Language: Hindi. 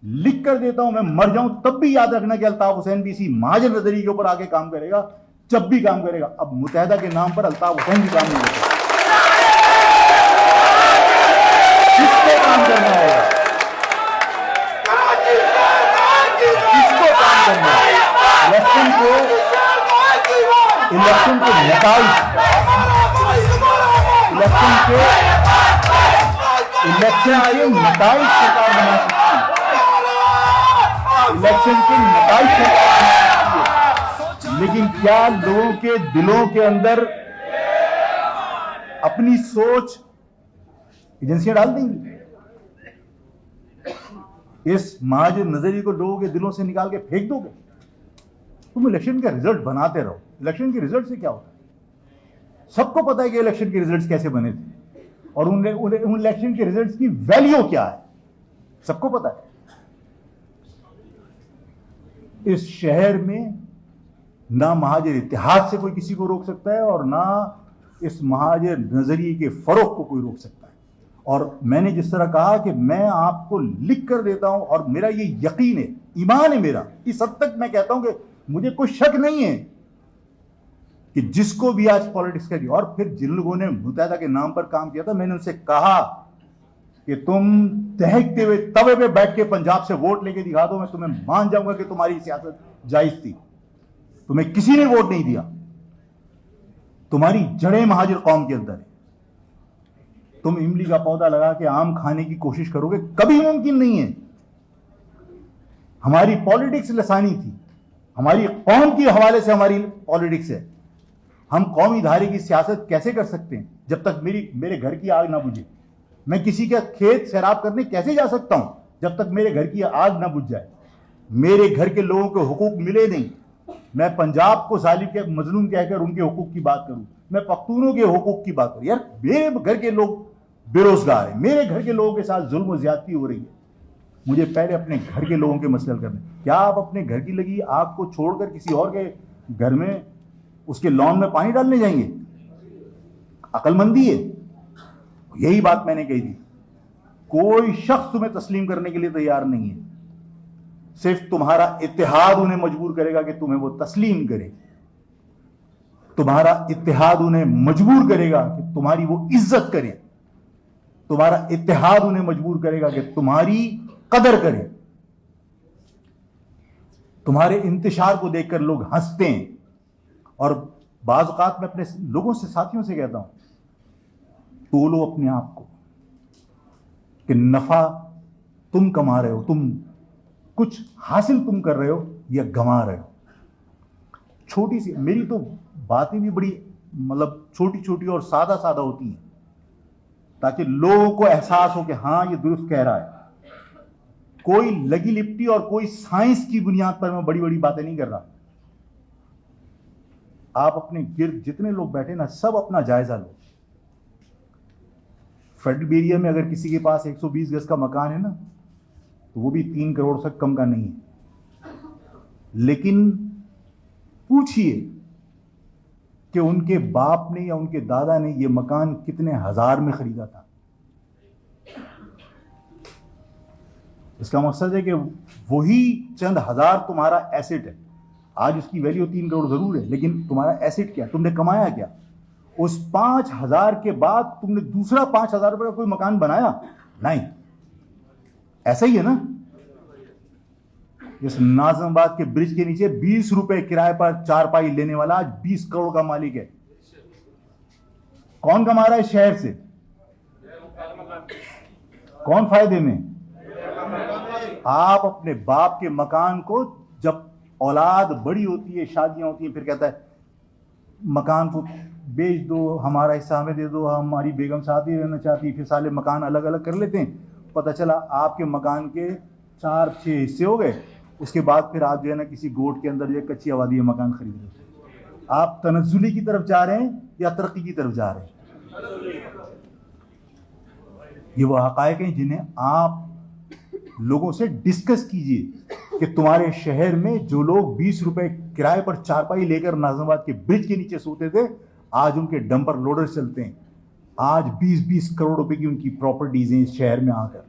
लिख कर देता हूं, मैं मर जाऊं तब भी याद रखना कि अल्ताफ हुसैन भी इसी महाजन नजरिए के ऊपर आके काम करेगा, जब भी काम करेगा। अब मुत्तहदा के नाम पर अल्ताफ हुसैन भी काम नहीं करता, किसको काम करना होगा, किसको काम करना है? इलेक्शन के नताइज, इलेक्शन के नताइज सरकार बना सकती है, इलेक्शन के नताइज सरकार बना सकती है, लेकिन क्या लोगों के दिलों के अंदर अपनी सोच एजेंसियां डाल देंगी? इस महाजन नजरिए को लोगों के दिलों से निकाल के फेंक दोगे? तुम इलेक्शन का रिजल्ट बनाते रहो। इलेक्शन के रिजल्ट से क्या होता है? सबको पता है कि इलेक्शन के रिजल्ट्स कैसे बने थे और उन इलेक्शन के रिजल्ट्स की वैल्यू क्या है, सबको पता है। इस शहर में ना महाजन इतिहाद से कोई किसी को रोक सकता है और ना इस महाजन नजरिए के फरोग को कोई रोक सकता है। और मैंने जिस तरह कहा कि मैं आपको लिख कर देता हूं और मेरा ये यकीन है, ईमान है मेरा, इस हद तक मैं कहता हूं कि मुझे कोई शक नहीं है कि जिसको भी आज पॉलिटिक्स का, और फिर जिन लोगों ने मुत्तहदा के नाम पर काम किया था, मैंने उनसे कहा कि तुम दहकते हुए तवे पे बैठ के पंजाब से वोट लेके दिखा दो, मैं तुम्हें मान जाऊंगा कि तुम्हारी सियासत जायज थी। तुम्हें किसी ने वोट नहीं दिया, तुम्हारी जड़ें महाजर कौम के अंदर है। तुम इमली का पौधा लगा के आम खाने की कोशिश करोगे, कभी मुमकिन नहीं है। हमारी पॉलिटिक्स लसानी थी, हमारी कौम के हवाले से हमारी पॉलिटिक्स है। हम कौमी धारे की सियासत कैसे कर सकते हैं जब तक मेरे घर की आग ना बुझे? मैं किसी का खेत सैराब करने कैसे जा सकता हूं जब तक मेरे घर की आग ना बुझ जाए, मेरे घर के लोगों को हुकूक मिले नहीं? मैं पंजाब को जालिम के मजलूम कहकर उनके हुकूक की बात करूं, मैं पख्तूनों के हुकूक की बात करूं? यार, मेरे घर के लोग बेरोजगार हैं, मेरे घर के लोगों के साथ जुल्म और ज्यादती हो रही है, मुझे पहले अपने घर के लोगों के मसले हल करने। क्या आप अपने घर की लगी आग को छोड़कर किसी और के घर में उसके लॉन में पानी डालने जाएंगे? अकलमंदी है। यही बात मैंने कही थी। कोई शख्स तुम्हें तस्लीम करने के लिए तैयार नहीं है, सिर्फ तुम्हारा इत्तेहाद उन्हें मजबूर करेगा कि तुम्हें वो तस्लीम करे। तुम्हारा इत्तेहाद उन्हें मजबूर करेगा कि तुम्हारी वो इज्जत करे। तुम्हारा इत्तेहाद उन्हें मजबूर करेगा कि तुम्हारी कदर करे। तुम्हारे इंतशार को देखकर लोग हंसते हैं। और बाज़ औक़ात मैं अपने लोगों से, साथियों से कहता हूं, तोलो अपने आप को कि नफा तुम कमा रहे हो, तुम कुछ हासिल तुम कर रहे हो या गंवा रहे हो। छोटी सी मेरी तो बातें भी बड़ी मतलब छोटी छोटी और सादा सादा होती हैं ताकि लोगों को एहसास हो कि हां ये दुरुस्त कह रहा है। कोई लगी लिपटी और कोई साइंस की बुनियाद पर मैं बड़ी बड़ी बातें नहीं कर रहा। आप अपने गिर्द जितने लोग बैठे ना, सब अपना जायजा लो। फेडरल एरिया में अगर किसी के पास 120 गज का मकान है ना, तो वो भी 3 करोड़ से कम का नहीं है। लेकिन पूछिए कि उनके बाप ने या उनके दादा ने ये मकान कितने हजार में खरीदा था। इसका मकसद है कि वही चंद हजार तुम्हारा एसेट है। आज उसकी वैल्यू 3 करोड़ जरूर है, लेकिन तुम्हारा एसेट क्या, तुमने कमाया क्या? उस 5,000 के बाद तुमने दूसरा 5,000 रुपए का कोई मकान बनाया? नहीं। ऐसा ही है ना। इस नाज़िमाबाद के ब्रिज के नीचे 20 रुपए किराए पर चारपाई लेने वाला आज 20 करोड़ का मालिक है। कौन कमा रहा है शहर से? कौन फायदे में? आप अपने बाप के मकान को, जब औलाद बड़ी होती है, शादियां होती हैं, फिर कहता है मकान को बेच दो, हमारा हिस्सा हमें दे दो, हमारी बेगम साथ ही रहना चाहती है। फिर साले मकान अलग अलग कर लेते हैं। पता चला आपके मकान के 4-6 हिस्से हो गए। उसके बाद फिर आप जो है ना किसी गोट के अंदर जो कच्ची आबादी में मकान खरीद रहे हैं। आप तनज़्ज़ुली की तरफ जा रहे हैं या तरक्की की तरफ जा रहे हैं? ये वो हक़ाइक़ हैं जिन्हें आप लोगों से डिस्कस कीजिए कि तुम्हारे शहर में जो लोग 20 रुपए किराए पर चारपाई लेकर नाज़िमाबाद के ब्रिज के नीचे सोते थे, आज उनके डंपर लोडर चलते हैं। आज 20-20 करोड़ रुपए की उनकी प्रॉपर्टीज हैं इस शहर में आकर।